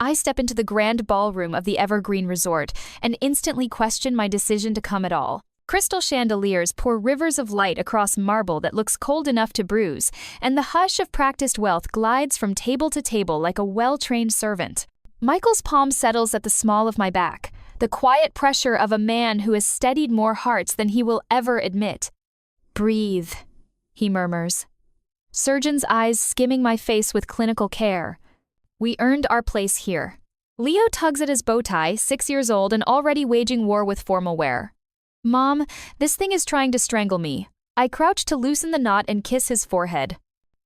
I step into the grand ballroom of the Evergreen Resort and instantly question my decision to come at all. Crystal chandeliers pour rivers of light across marble that looks cold enough to bruise, and the hush of practiced wealth glides from table to table like a well-trained servant. Michael's palm settles at the small of my back, the quiet pressure of a man who has steadied more hearts than he will ever admit. "Breathe," he murmurs. Surgeon's eyes skimming my face with clinical care. We earned our place here. Leo tugs at his bow tie, 6 years old and already waging war with formal wear. "Mom, this thing is trying to strangle me." I crouch to loosen the knot and kiss his forehead.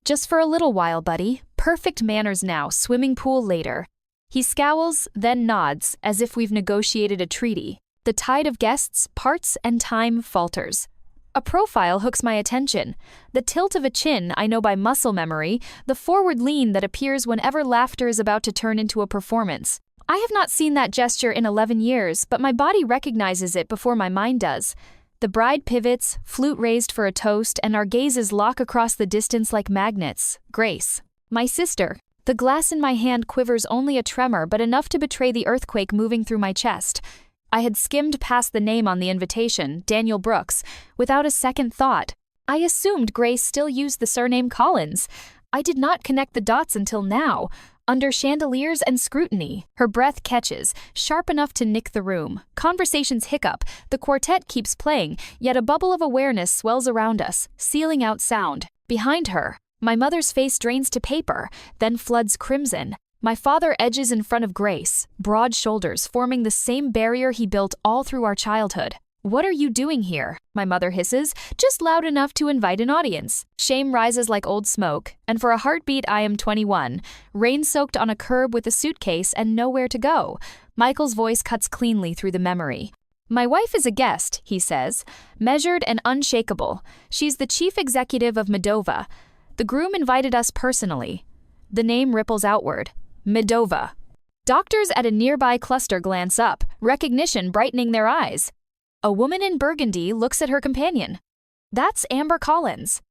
"Just for a little while, buddy. Perfect manners now, swimming pool later." He scowls, then nods, as if we've negotiated a treaty. The tide of guests parts and time falters. A profile hooks my attention. The tilt of a chin I know by muscle memory, the forward lean that appears whenever laughter is about to turn into a performance. I have not seen that gesture in 11 years, but my body recognizes it before my mind does. The bride pivots, flute raised for a toast, and our gazes lock across the distance like magnets. Grace. My sister. The glass in my hand quivers only a tremor, but enough to betray the earthquake moving through my chest. I had skimmed past the name on the invitation, Daniel Brooks, without a second thought. I assumed Grace still used the surname Collins. I did not connect the dots until now. Under chandeliers and scrutiny, her breath catches, sharp enough to nick the room. Conversations hiccup, the quartet keeps playing, yet a bubble of awareness swells around us, sealing out sound. Behind her, my mother's face drains to paper, then floods crimson. My father edges in front of Grace, broad shoulders forming the same barrier he built all through our childhood. "What are you doing here?" my mother hisses, just loud enough to invite an audience. Shame rises like old smoke, and for a heartbeat I am 21, rain-soaked on a curb with a suitcase and nowhere to go. Michael's voice cuts cleanly through the memory. "My wife is a guest," he says, measured and unshakable. "She's the chief executive of Medova. The groom invited us personally." The name ripples outward. Medova. Doctors at a nearby cluster glance up, recognition brightening their eyes. A woman in burgundy looks at her companion. That's Amber Collins.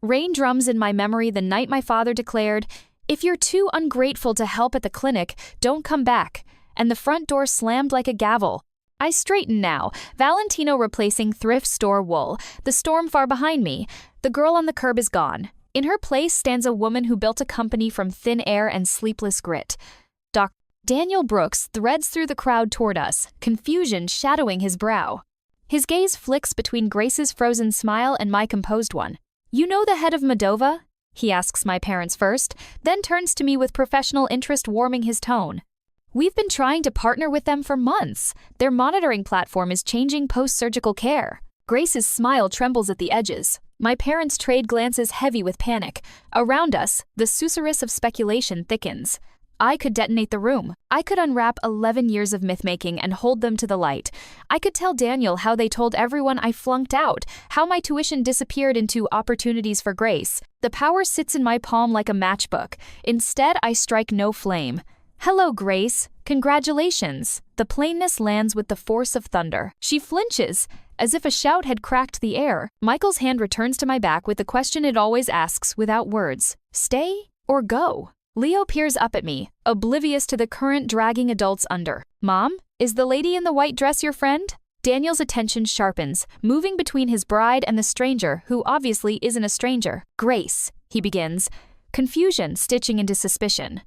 Rain drums in my memory the night my father declared, "If you're too ungrateful to help at the clinic, don't come back," and the front door slammed like a gavel. I straighten now, Valentino replacing thrift store wool, the storm far behind me. The girl on the curb is gone. In her place stands a woman who built a company from thin air and sleepless grit. Daniel Brooks threads through the crowd toward us, confusion shadowing his brow. His gaze flicks between Grace's frozen smile and my composed one. "You know the head of Medova?" He asks my parents first, then turns to me with professional interest warming his tone. "We've been trying to partner with them for months. Their monitoring platform is changing post-surgical care." Grace's smile trembles at the edges. My parents trade glances heavy with panic. Around us, the susurrus of speculation thickens. I could detonate the room. I could unwrap 11 years of myth-making and hold them to the light. I could tell Daniel how they told everyone I flunked out, how my tuition disappeared into opportunities for Grace. The power sits in my palm like a matchbook. Instead, I strike no flame. "Hello, Grace. Congratulations." The plainness lands with the force of thunder. She flinches, as if a shout had cracked the air. Michael's hand returns to my back with the question it always asks without words. "Stay or go?" Leo peers up at me, oblivious to the current dragging adults under. "Mom, is the lady in the white dress your friend?" Daniel's attention sharpens, moving between his bride and the stranger, who obviously isn't a stranger. "Grace," he begins, confusion stitching into suspicion.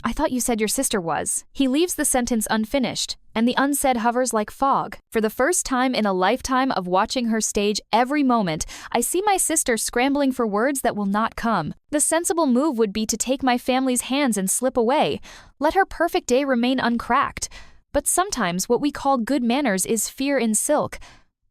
"I thought you said your sister was." He leaves the sentence unfinished, and the unsaid hovers like fog. For the first time in a lifetime of watching her stage every moment, I see my sister scrambling for words that will not come. The sensible move would be to take my family's hands and slip away. Let her perfect day remain uncracked. But sometimes what we call good manners is fear in silk.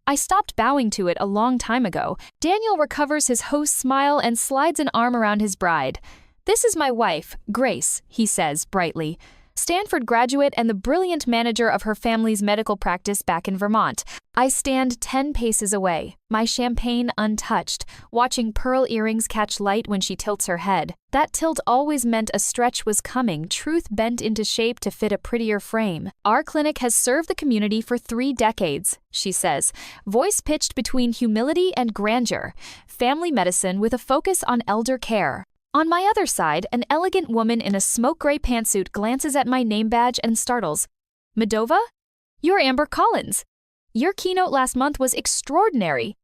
I stopped bowing to it a long time ago. Daniel recovers his host's smile and slides an arm around his bride. "This is my wife, Grace," he says brightly. Stanford graduate and the brilliant manager of her family's medical practice back in Vermont. I stand 10 paces away, my champagne untouched, watching pearl earrings catch light when she tilts her head. That tilt always meant a stretch was coming, truth bent into shape to fit a prettier frame. "Our clinic has served the community for 3 decades, she says, voice pitched between humility and grandeur. Family medicine with a focus on elder care. On my other side, an elegant woman in a smoke-gray pantsuit glances at my name badge and startles. Medova? You're Amber Collins. Your keynote last month was extraordinary.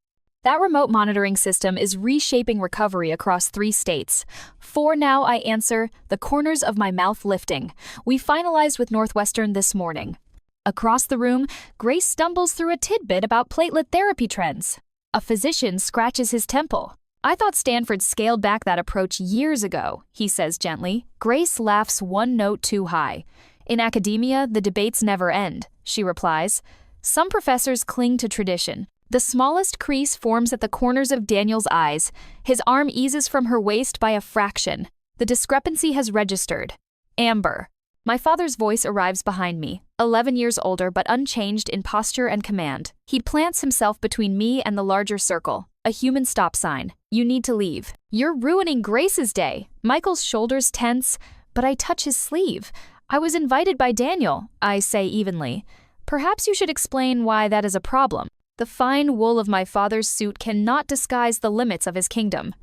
That remote monitoring system is reshaping recovery across 3 states. 4 now, I answer, the corners of my mouth lifting. We finalized with Northwestern this morning. Across the room, Grace stumbles through a tidbit about platelet therapy trends. A physician scratches his temple. I thought Stanford scaled back that approach years ago, he says gently. Grace laughs one note too high. In academia, the debates never end, she replies. Some professors cling to tradition. The smallest crease forms at the corners of Daniel's eyes. His arm eases from her waist by a fraction. The discrepancy has registered. Amber. My father's voice arrives behind me, 11 years older but unchanged in posture and command. He plants himself between me and the larger circle, a human stop sign. You need to leave. You're ruining Grace's day. Michael's shoulders tense, but I touch his sleeve. I was invited by Daniel, I say evenly. Perhaps you should explain why that is a problem. The fine wool of my father's suit cannot disguise the limits of his kingdom.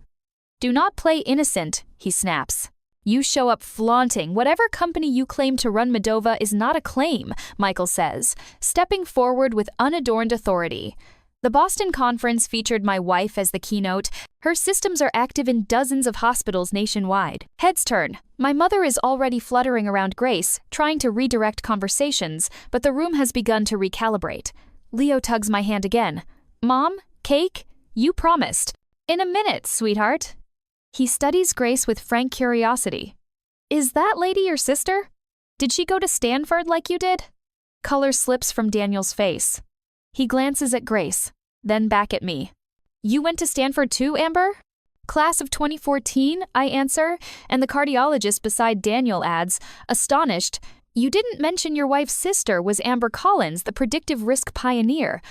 Do not play innocent, he snaps. You show up flaunting. Whatever company you claim to run Medova is not a claim, Michael says, stepping forward with unadorned authority. The Boston conference featured my wife as the keynote. Her systems are active in dozens of hospitals nationwide. Heads turn. My mother is already fluttering around Grace, trying to redirect conversations, but the room has begun to recalibrate. Leo tugs my hand again. Mom, cake? You promised. In a minute, sweetheart. He studies Grace with frank curiosity. Is that lady your sister? Did she go to Stanford like you did? Color slips from Daniel's face. He glances at Grace, then back at me. You went to Stanford too, Amber? Class of 2014, I answer, and the cardiologist beside Daniel adds, astonished, you didn't mention your wife's sister was Amber Collins, the predictive risk pioneer.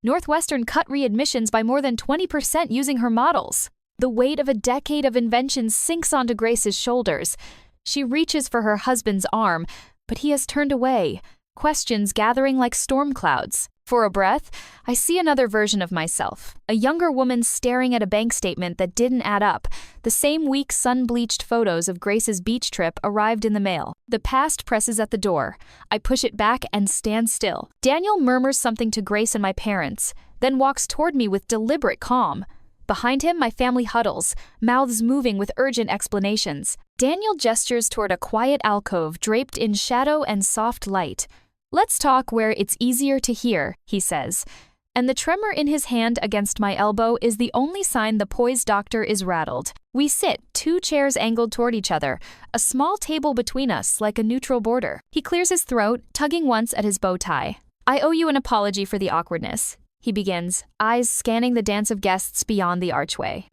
Northwestern cut readmissions by more than 20% using her models. The weight of a decade of invention sinks onto Grace's shoulders. She reaches for her husband's arm, but he has turned away, questions gathering like storm clouds. For a breath, I see another version of myself, a younger woman staring at a bank statement that didn't add up. The same week sun-bleached photos of Grace's beach trip arrived in the mail. The past presses at the door. I push it back and stand still. Daniel murmurs something to Grace and my parents, then walks toward me with deliberate calm. Behind him, my family huddles, mouths moving with urgent explanations. Daniel gestures toward a quiet alcove draped in shadow and soft light. Let's talk where it's easier to hear, he says. And the tremor in his hand against my elbow is the only sign the poised doctor is rattled. We sit, 2 chairs angled toward each other, a small table between us like a neutral border. He clears his throat, tugging once at his bow tie. I owe you an apology for the awkwardness. He begins, eyes scanning the dance of guests beyond the archway.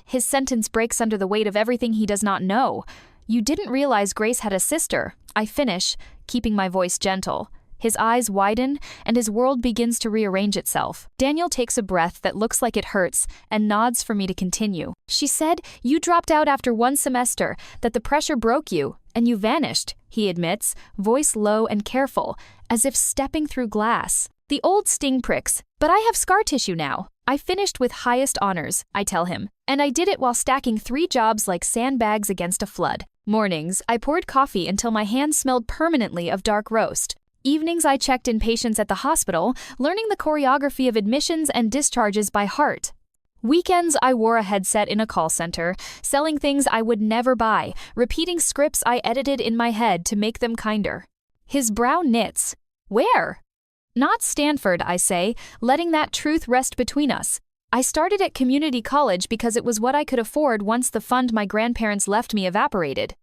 His sentence breaks under the weight of everything he does not know. You didn't realize Grace had a sister. I finish, keeping my voice gentle. His eyes widen, and his world begins to rearrange itself. Daniel takes a breath that looks like it hurts, and nods for me to continue. She said, you dropped out after 1 semester, that the pressure broke you, and you vanished, he admits, voice low and careful, as if stepping through glass. The old sting pricks, but I have scar tissue now. I finished with highest honors, I tell him, and I did it while stacking 3 jobs like sandbags against a flood. Mornings, I poured coffee until my hands smelled permanently of dark roast. Evenings, I checked in patients at the hospital, learning the choreography of admissions and discharges by heart. Weekends, I wore a headset in a call center, selling things I would never buy, repeating scripts I edited in my head to make them kinder. His brow knits. Where? Not Stanford, I say, letting that truth rest between us. I started at community college because it was what I could afford once the fund my grandparents left me evaporated.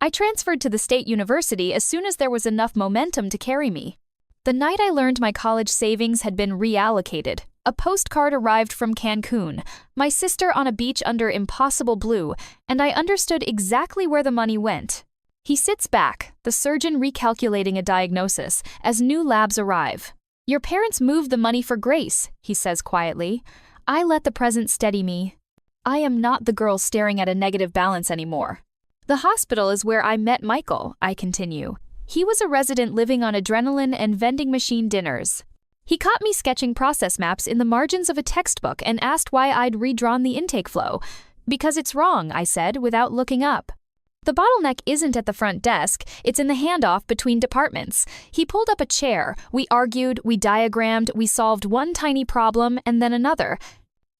I transferred to the state university as soon as there was enough momentum to carry me. The night I learned my college savings had been reallocated, a postcard arrived from Cancun, my sister on a beach under impossible blue, and I understood exactly where the money went. He sits back, the surgeon recalculating a diagnosis, as new labs arrive. Your parents moved the money for Grace, he says quietly. I let the present steady me. I am not the girl staring at a negative balance anymore. The hospital is where I met Michael, I continue. He was a resident living on adrenaline and vending machine dinners. He caught me sketching process maps in the margins of a textbook and asked why I'd redrawn the intake flow. Because it's wrong, I said, without looking up. The bottleneck isn't at the front desk, it's in the handoff between departments. He pulled up a chair, we argued, we diagrammed, we solved one tiny problem and then another.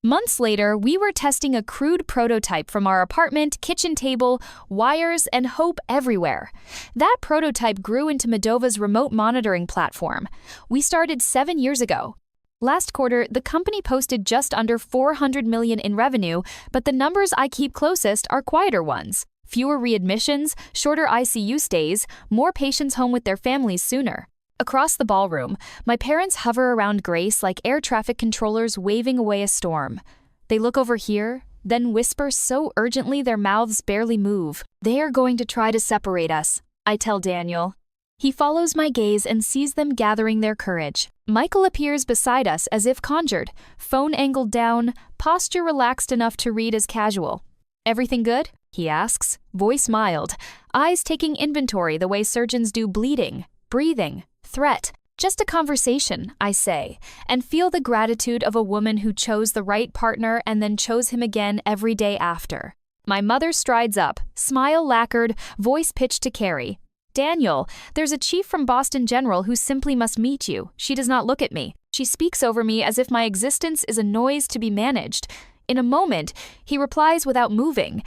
Months later, we were testing a crude prototype from our apartment, kitchen table, wires, and hope everywhere. That prototype grew into Modova's remote monitoring platform. We started 7 years ago. Last quarter, the company posted just under $400 million in revenue, but the numbers I keep closest are quieter ones. Fewer readmissions, shorter ICU stays, more patients home with their families sooner. Across the ballroom, my parents hover around Grace like air traffic controllers waving away a storm. They look over here, then whisper so urgently their mouths barely move. They are going to try to separate us, I tell Daniel. He follows my gaze and sees them gathering their courage. Michael appears beside us as if conjured, phone angled down, posture relaxed enough to read as casual. Everything good? He asks, voice mild, eyes taking inventory the way surgeons do bleeding, breathing, threat. Just a conversation, I say, and feel the gratitude of a woman who chose the right partner and then chose him again every day after. My mother strides up, smile lacquered, voice pitched to Carrie. Daniel, there's a chief from Boston General who simply must meet you. She does not look at me. She speaks over me as if my existence is a noise to be managed. In a moment, he replies without moving.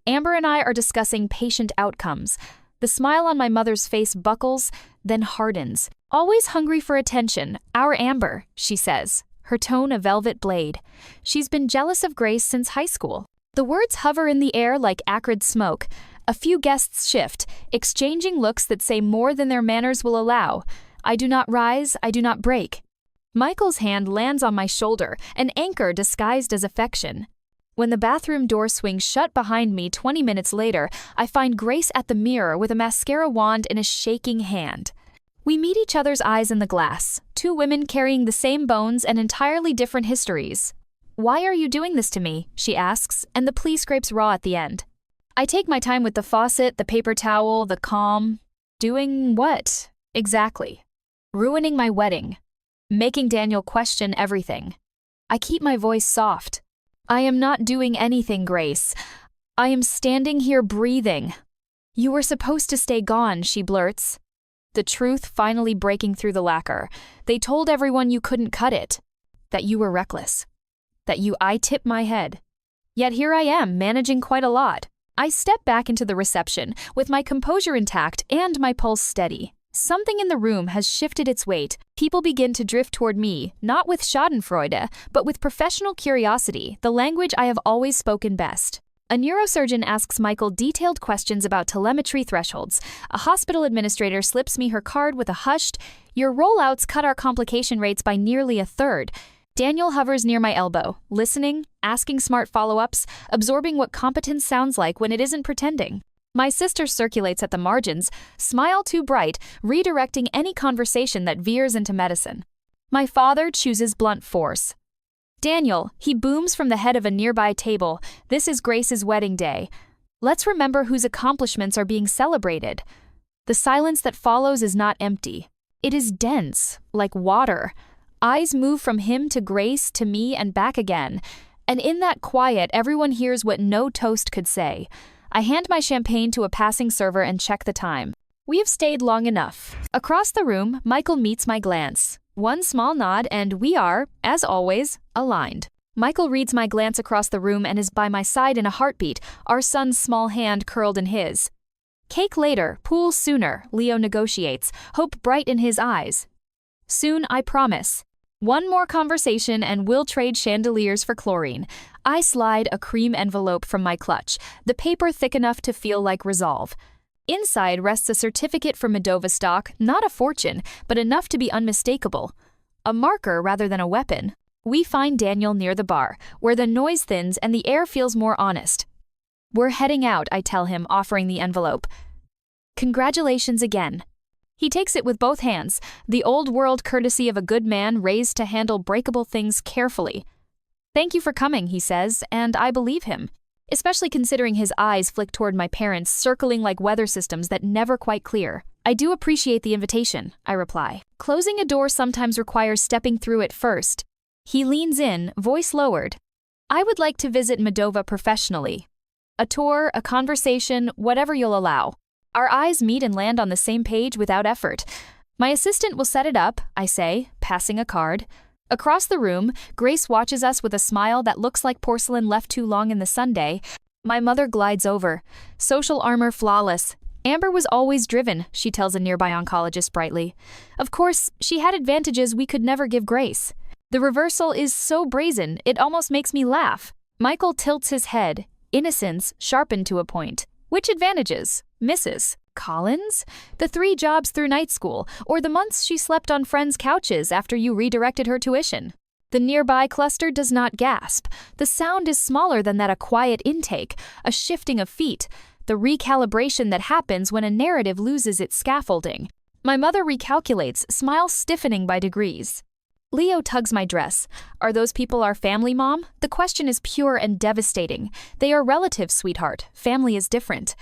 Amber and I are discussing patient outcomes. The smile on my mother's face buckles, then hardens. Always hungry for attention, our Amber, she says, her tone a velvet blade. She's been jealous of Grace since high school. The words hover in the air like acrid smoke. A few guests shift, exchanging looks that say more than their manners will allow. I do not rise, I do not break. Michael's hand lands on my shoulder, an anchor disguised as affection. When the bathroom door swings shut behind me 20 minutes later, I find Grace at the mirror with a mascara wand in a shaking hand. We meet each other's eyes in the glass, two women carrying the same bones and entirely different histories. Why are you doing this to me? She asks, and the plea scrapes raw at the end. I take my time with the faucet, the paper towel, the calm. Doing what? Exactly. Ruining my wedding. Making Daniel question everything. I keep my voice soft. I am not doing anything, Grace. I am standing here breathing. You were supposed to stay gone, she blurts. The truth finally breaking through the lacquer. They told everyone you couldn't cut it. That you were reckless. I tip my head. Yet here I am, managing quite a lot. I step back into the reception, with my composure intact and my pulse steady. Something in the room has shifted its weight. People begin to drift toward me, not with schadenfreude, but with professional curiosity, the language I have always spoken best. A neurosurgeon asks Michael detailed questions about telemetry thresholds. A hospital administrator slips me her card with a hushed, "Your rollouts cut our complication rates by nearly a third." Daniel hovers near my elbow, listening, asking smart follow-ups, absorbing what competence sounds like when it isn't pretending. My sister circulates at the margins, smile too bright, redirecting any conversation that veers into medicine. My father chooses blunt force. Daniel, he booms from the head of a nearby table, this is Grace's wedding day. Let's remember whose accomplishments are being celebrated. The silence that follows is not empty. It is dense, like water. Eyes move from him to Grace to me and back again. And in that quiet, everyone hears what no toast could say. I hand my champagne to a passing server and check the time. We have stayed long enough. Across the room, Michael meets my glance. One small nod and we are, as always, aligned. Michael reads my glance across the room and is by my side in a heartbeat, our son's small hand curled in his. Cake later, pool sooner, Leo negotiates, hope bright in his eyes. Soon, I promise. One more conversation and we'll trade chandeliers for chlorine. I slide a cream envelope from my clutch, the paper thick enough to feel like resolve. Inside rests a certificate for Modova stock, not a fortune, but enough to be unmistakable. A marker rather than a weapon. We find Daniel near the bar, where the noise thins and the air feels more honest. We're heading out, I tell him, offering the envelope. Congratulations again. He takes it with both hands, the old-world courtesy of a good man raised to handle breakable things carefully. Thank you for coming, he says, and I believe him, especially considering his eyes flick toward my parents, circling like weather systems that never quite clear. I do appreciate the invitation, I reply. Closing a door sometimes requires stepping through it first. He leans in, voice lowered. I would like to visit Moldova professionally. A tour, a conversation, whatever you'll allow. Our eyes meet and land on the same page without effort. My assistant will set it up, I say, passing a card. Across the room, Grace watches us with a smile that looks like porcelain left too long in the sundae. My mother glides over. Social armor flawless. Amber was always driven, she tells a nearby oncologist brightly. Of course, she had advantages we could never give Grace. The reversal is so brazen, it almost makes me laugh. Michael tilts his head, innocence sharpened to a point. Which advantages? Mrs. Collins? The 3 jobs through night school, or the months she slept on friends' couches after you redirected her tuition. The nearby cluster does not gasp. The sound is smaller than that, a quiet intake, a shifting of feet, the recalibration that happens when a narrative loses its scaffolding. My mother recalculates, smile stiffening by degrees. Leo tugs my dress. Are those people our family, Mom? The question is pure and devastating. They are relatives, sweetheart. Family is different.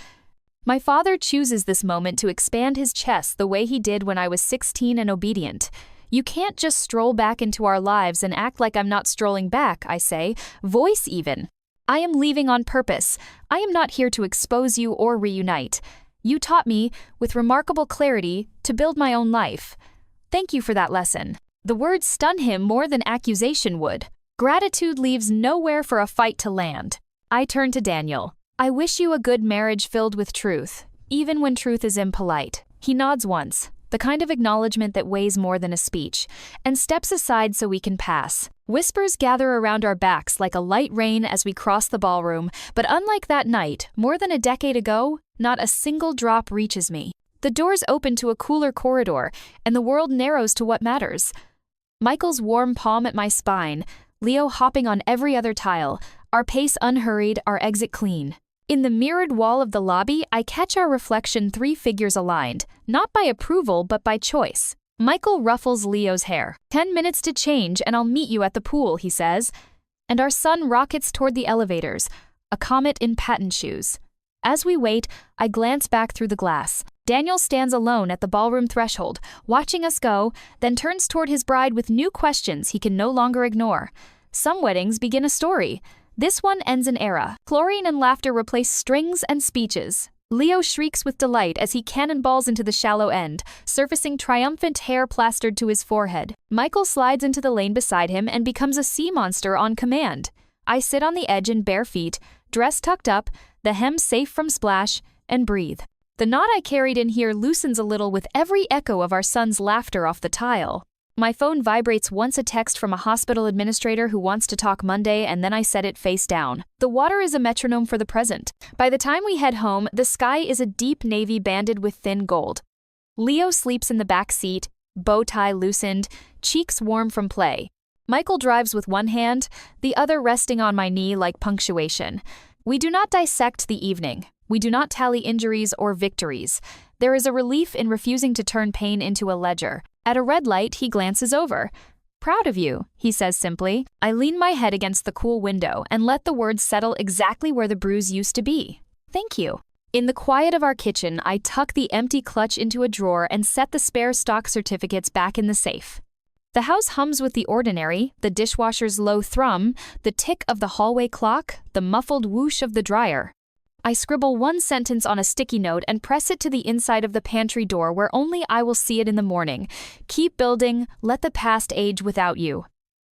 My father chooses this moment to expand his chest the way he did when I was 16 and obedient. You can't just stroll back into our lives and act like I'm not strolling back, I say, voice even. I am leaving on purpose. I am not here to expose you or reunite. You taught me, with remarkable clarity, to build my own life. Thank you for that lesson. The words stun him more than accusation would. Gratitude leaves nowhere for a fight to land. I turn to Daniel. I wish you a good marriage filled with truth, even when truth is impolite. He nods once, the kind of acknowledgement that weighs more than a speech, and steps aside so we can pass. Whispers gather around our backs like a light rain as we cross the ballroom, but unlike that night, more than a decade ago, not a single drop reaches me. The doors open to a cooler corridor, and the world narrows to what matters. Michael's warm palm at my spine, Leo hopping on every other tile, our pace unhurried, our exit clean. In the mirrored wall of the lobby, I catch our reflection, 3 figures aligned, not by approval but by choice. Michael ruffles Leo's hair. 10 minutes to change and I'll meet you at the pool, he says. And our son rockets toward the elevators, a comet in patent shoes. As we wait, I glance back through the glass. Daniel stands alone at the ballroom threshold, watching us go, then turns toward his bride with new questions he can no longer ignore. Some weddings begin a story. This one ends an era. Chlorine and laughter replace strings and speeches. Leo shrieks with delight as he cannonballs into the shallow end, surfacing triumphant hair plastered to his forehead. Michael slides into the lane beside him and becomes a sea monster on command. I sit on the edge in bare feet, dress tucked up, the hem safe from splash, and breathe. The knot I carried in here loosens a little with every echo of our son's laughter off the tile. My phone vibrates once, a text from a hospital administrator who wants to talk Monday, and then I set it face down. The water is a metronome for the present. By the time we head home, the sky is a deep navy banded with thin gold. Leo sleeps in the back seat, bow tie loosened, cheeks warm from play. Michael drives with one hand, the other resting on my knee like punctuation. We do not dissect the evening. We do not tally injuries or victories. There is a relief in refusing to turn pain into a ledger. At a red light, he glances over. Proud of you, he says simply. I lean my head against the cool window and let the words settle exactly where the bruise used to be. Thank you. In the quiet of our kitchen, I tuck the empty clutch into a drawer and set the spare stock certificates back in the safe. The house hums with the ordinary, the dishwasher's low thrum, the tick of the hallway clock, the muffled whoosh of the dryer. I scribble one sentence on a sticky note and press it to the inside of the pantry door where only I will see it in the morning. Keep building, let the past age without you.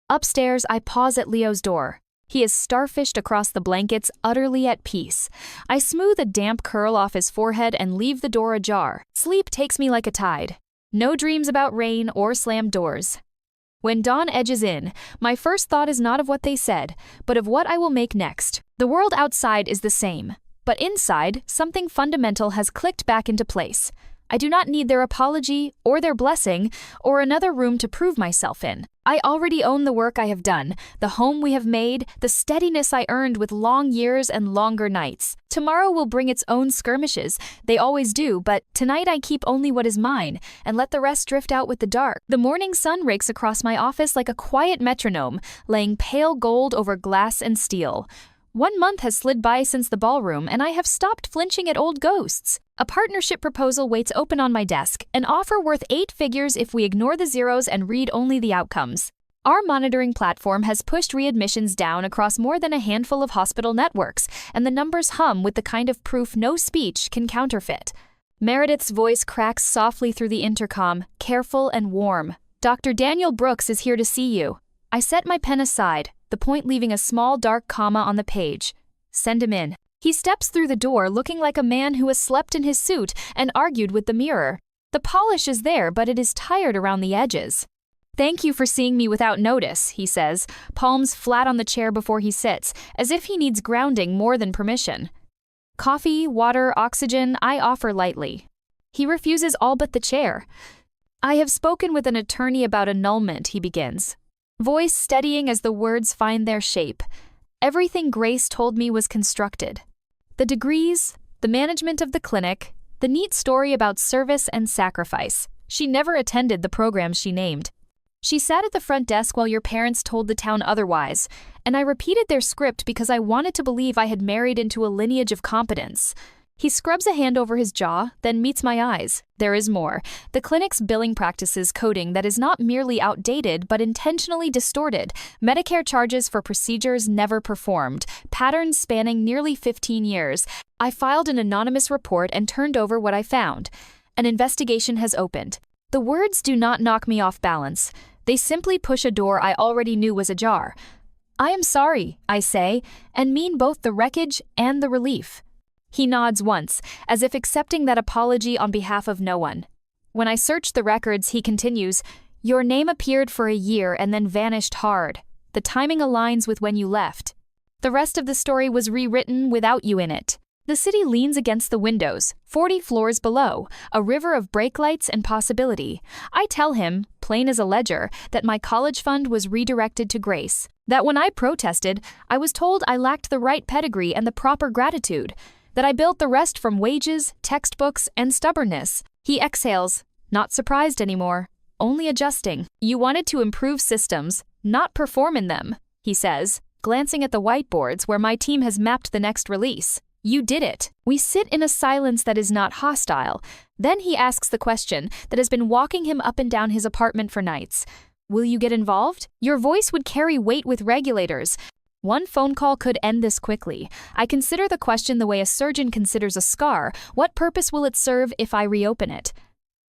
Upstairs, I pause at Leo's door. He is starfished across the blankets, utterly at peace. I smooth a damp curl off his forehead and leave the door ajar. Sleep takes me like a tide. No dreams about rain or slammed doors. When dawn edges in, my first thought is not of what they said, but of what I will make next. The world outside is the same. But inside, something fundamental has clicked back into place. I do not need their apology, or their blessing, or another room to prove myself in. I already own the work I have done, the home we have made, the steadiness I earned with long years and longer nights. Tomorrow will bring its own skirmishes, they always do, but tonight I keep only what is mine, and let the rest drift out with the dark. The morning sun rakes across my office like a quiet metronome, laying pale gold over glass and steel. 1 month has slid by since the ballroom, and I have stopped flinching at old ghosts. A partnership proposal waits open on my desk, an offer worth 8 figures if we ignore the zeros and read only the outcomes. Our monitoring platform has pushed readmissions down across more than a handful of hospital networks, and the numbers hum with the kind of proof no speech can counterfeit. Meredith's voice cracks softly through the intercom, careful and warm. Dr. Daniel Brooks is here to see you. I set my pen aside, the point leaving a small dark comma on the page. Send him in. He steps through the door looking like a man who has slept in his suit and argued with the mirror. The polish is there, but it is tired around the edges. Thank you for seeing me without notice, he says, palms flat on the chair before he sits, as if he needs grounding more than permission. Coffee, water, oxygen, I offer lightly. He refuses all but the chair. I have spoken with an attorney about annulment, he begins, voice steadying as the words find their shape. Everything Grace told me was constructed. The degrees, the management of the clinic, the neat story about service and sacrifice. She never attended the programs she named. She sat at the front desk while your parents told the town otherwise, and I repeated their script because I wanted to believe I had married into a lineage of competence. He scrubs a hand over his jaw, then meets my eyes. There is more. The clinic's billing practices coding that is not merely outdated but intentionally distorted, Medicare charges for procedures never performed, patterns spanning nearly 15 years. I filed an anonymous report and turned over what I found. An investigation has opened. The words do not knock me off balance. They simply push a door I already knew was ajar. I am sorry, I say, and mean both the wreckage and the relief. He nods once, as if accepting that apology on behalf of no one. When I search the records, he continues, your name appeared for a year and then vanished hard. The timing aligns with when you left. The rest of the story was rewritten without you in it. The city leans against the windows, 40 floors below, a river of brake lights and possibility. I tell him, plain as a ledger, that my college fund was redirected to Grace. That when I protested, I was told I lacked the right pedigree and the proper gratitude. That I built the rest from wages, textbooks, and stubbornness. He exhales, not surprised anymore, only adjusting. You wanted to improve systems, not perform in them, he says, glancing at the whiteboards where my team has mapped the next release. You did it. We sit in a silence that is not hostile. Then he asks the question that has been walking him up and down his apartment for nights. Will you get involved? Your voice would carry weight with regulators. One phone call could end this quickly. I consider the question the way a surgeon considers a scar. What purpose will it serve if I reopen it?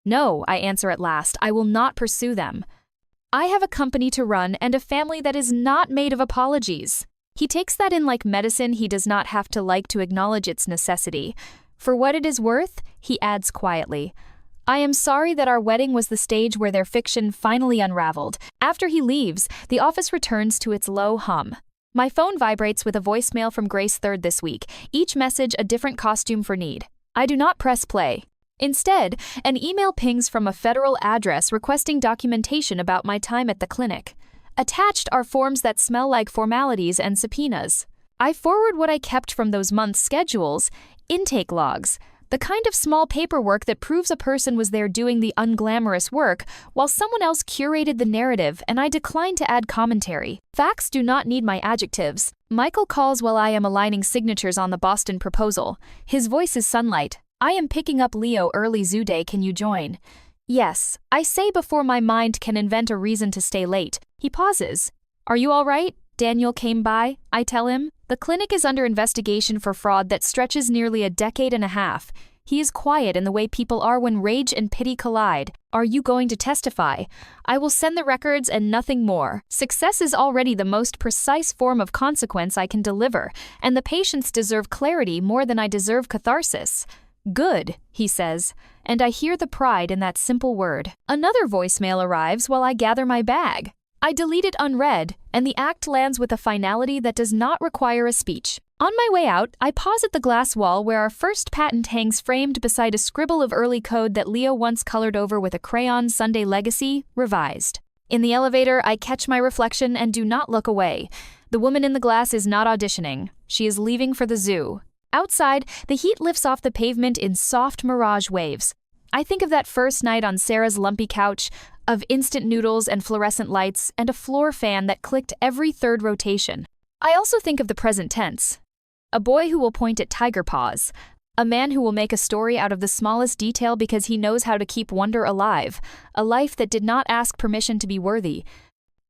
No, I answer at last. I will not pursue them. I have a company to run and a family that is not made of apologies. He takes that in like medicine he does not have to like to acknowledge its necessity. For what it is worth, he adds quietly, I am sorry that our wedding was the stage where their fiction finally unraveled. After he leaves, the office returns to its low hum. My phone vibrates with a voicemail from Grace Third this week, each message a different costume for need. I do not press play. Instead, an email pings from a federal address requesting documentation about my time at the clinic. Attached are forms that smell like formalities and subpoenas. I forward what I kept from those months' schedules, intake logs, the kind of small paperwork that proves a person was there doing the unglamorous work while someone else curated the narrative, and I decline to add commentary. Facts do not need my adjectives. Michael calls while I am aligning signatures on the Boston proposal. His voice is sunlight. I am picking up Leo early zoo day, can you join? Yes, I say before my mind can invent a reason to stay late. He pauses. Are you all right? Daniel came by, I tell him. The clinic is under investigation for fraud that stretches nearly a decade and a half. He is quiet in the way people are when rage and pity collide. Are you going to testify? I will send the records and nothing more. Success is already the most precise form of consequence I can deliver, and the patients deserve clarity more than I deserve catharsis. Good, he says, and I hear the pride in that simple word. Another voicemail arrives while I gather my bag. I delete it unread, and the act lands with a finality that does not require a speech. On my way out, I pause at the glass wall where our first patent hangs framed beside a scribble of early code that Leo once colored over with a crayon Sunday legacy, revised. In the elevator, I catch my reflection and do not look away. The woman in the glass is not auditioning. She is leaving for the zoo. Outside, the heat lifts off the pavement in soft mirage waves. I think of that first night on Sarah's lumpy couch, of instant noodles and fluorescent lights and a floor fan that clicked every third rotation. I also think of the present tense. A boy who will point at tiger paws. A man who will make a story out of the smallest detail because he knows how to keep wonder alive. A life that did not ask permission to be worthy.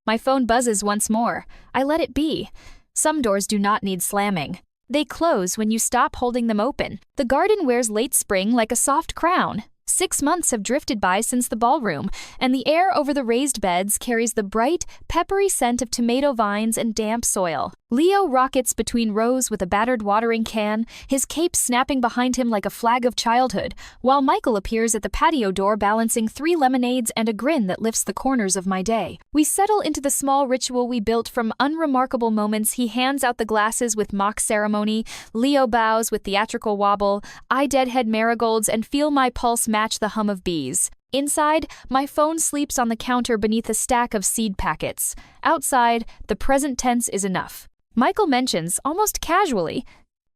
My phone buzzes once more. I let it be. Some doors do not need slamming. They close when you stop holding them open. The garden wears late spring like a soft crown. 6 months have drifted by since the ballroom, and the air over the raised beds carries the bright, peppery scent of tomato vines and damp soil. Leo rockets between rows with a battered watering can, his cape snapping behind him like a flag of childhood, while Michael appears at the patio door balancing 3 lemonades and a grin that lifts the corners of my day. We settle into the small ritual we built from unremarkable moments. He hands out the glasses with mock ceremony, Leo bows with theatrical wobble, I deadhead marigolds and feel my pulse match the hum of bees. Inside, my phone sleeps on the counter beneath a stack of seed packets. Outside, the present tense is enough. Michael mentions, almost casually,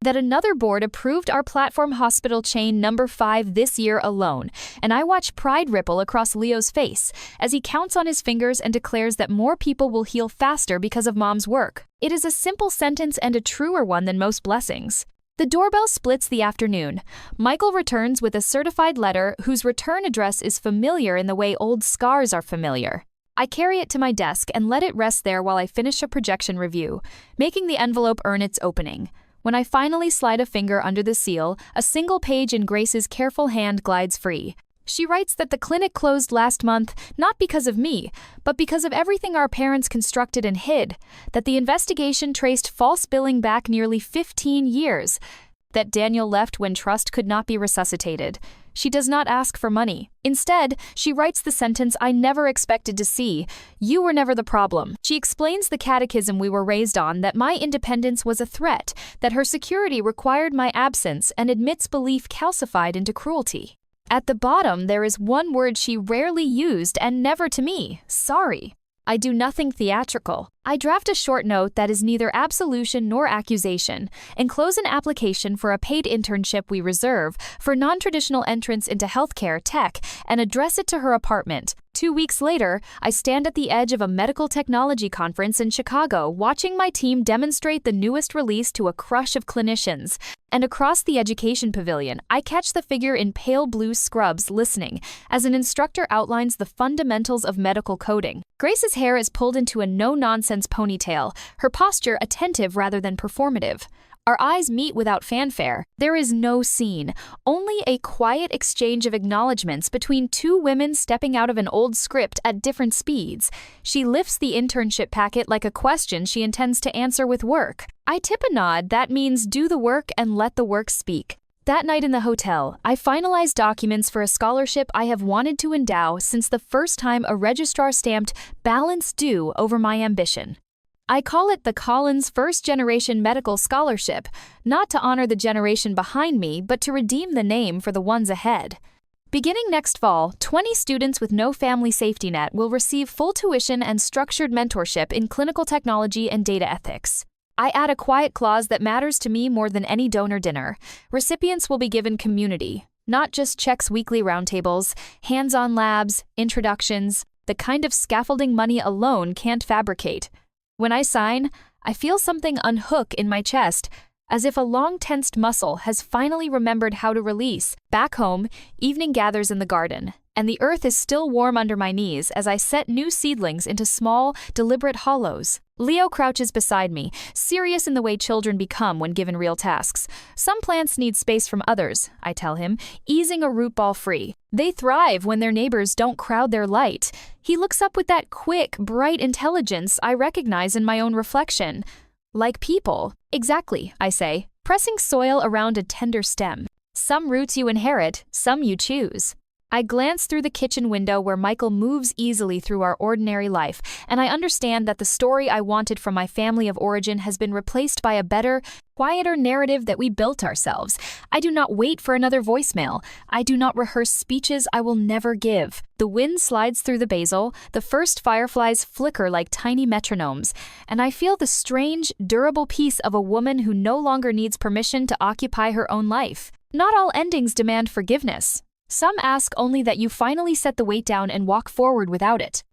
that another board approved our platform hospital chain number 5 this year alone, and I watch pride ripple across Leo's face as he counts on his fingers and declares that more people will heal faster because of Mom's work. It is a simple sentence and a truer one than most blessings. The doorbell splits the afternoon. Michael returns with a certified letter whose return address is familiar in the way old scars are familiar. I carry it to my desk and let it rest there while I finish a projection review, making the envelope earn its opening. When I finally slide a finger under the seal, a single page in Grace's careful hand glides free. She writes that the clinic closed last month, not because of me, but because of everything our parents constructed and hid, that the investigation traced false billing back nearly 15 years, that Daniel left when trust could not be resuscitated. She does not ask for money. Instead, she writes the sentence I never expected to see. You were never the problem. She explains the catechism we were raised on, that my independence was a threat, that her security required my absence, and admits belief calcified into cruelty. At the bottom, there is one word she rarely used and never to me: sorry. I do nothing theatrical. I draft a short note that is neither absolution nor accusation, enclose an application for a paid internship we reserve for non-traditional entrance into healthcare tech, and address it to her apartment. 2 weeks later, I stand at the edge of a medical technology conference in Chicago, watching my team demonstrate the newest release to a crush of clinicians. And across the education pavilion, I catch the figure in pale blue scrubs listening as an instructor outlines the fundamentals of medical coding. Grace's hair is pulled into a no-nonsense ponytail, her posture attentive rather than performative. Our eyes meet without fanfare. There is no scene, only a quiet exchange of acknowledgments between 2 women stepping out of an old script at different speeds. She lifts the internship packet like a question she intends to answer with work. I tip a nod that means do the work and let the work speak. That night in the hotel, I finalize documents for a scholarship I have wanted to endow since the first time a registrar stamped "balance due" over my ambition. I call it the Collins First Generation Medical Scholarship, not to honor the generation behind me, but to redeem the name for the ones ahead. Beginning next fall, 20 students with no family safety net will receive full tuition and structured mentorship in clinical technology and data ethics. I add a quiet clause that matters to me more than any donor dinner. Recipients will be given community, not just checks weekly roundtables, hands-on labs, introductions, the kind of scaffolding money alone can't fabricate. When I sign, I feel something unhook in my chest, as if a long-tensed muscle has finally remembered how to release. Back home, evening gathers in the garden, and the earth is still warm under my knees as I set new seedlings into small, deliberate hollows. Leo crouches beside me, serious in the way children become when given real tasks. Some plants need space from others, I tell him, easing a root ball free. They thrive when their neighbors don't crowd their light. He looks up with that quick, bright intelligence I recognize in my own reflection. Like people. Exactly, I say, pressing soil around a tender stem. Some roots you inherit, some you choose. I glance through the kitchen window where Michael moves easily through our ordinary life, and I understand that the story I wanted from my family of origin has been replaced by a better, quieter narrative that we built ourselves. I do not wait for another voicemail. I do not rehearse speeches I will never give. The wind slides through the basil, the first fireflies flicker like tiny metronomes, and I feel the strange, durable peace of a woman who no longer needs permission to occupy her own life. Not all endings demand forgiveness. Some ask only that you finally set the weight down and walk forward without it.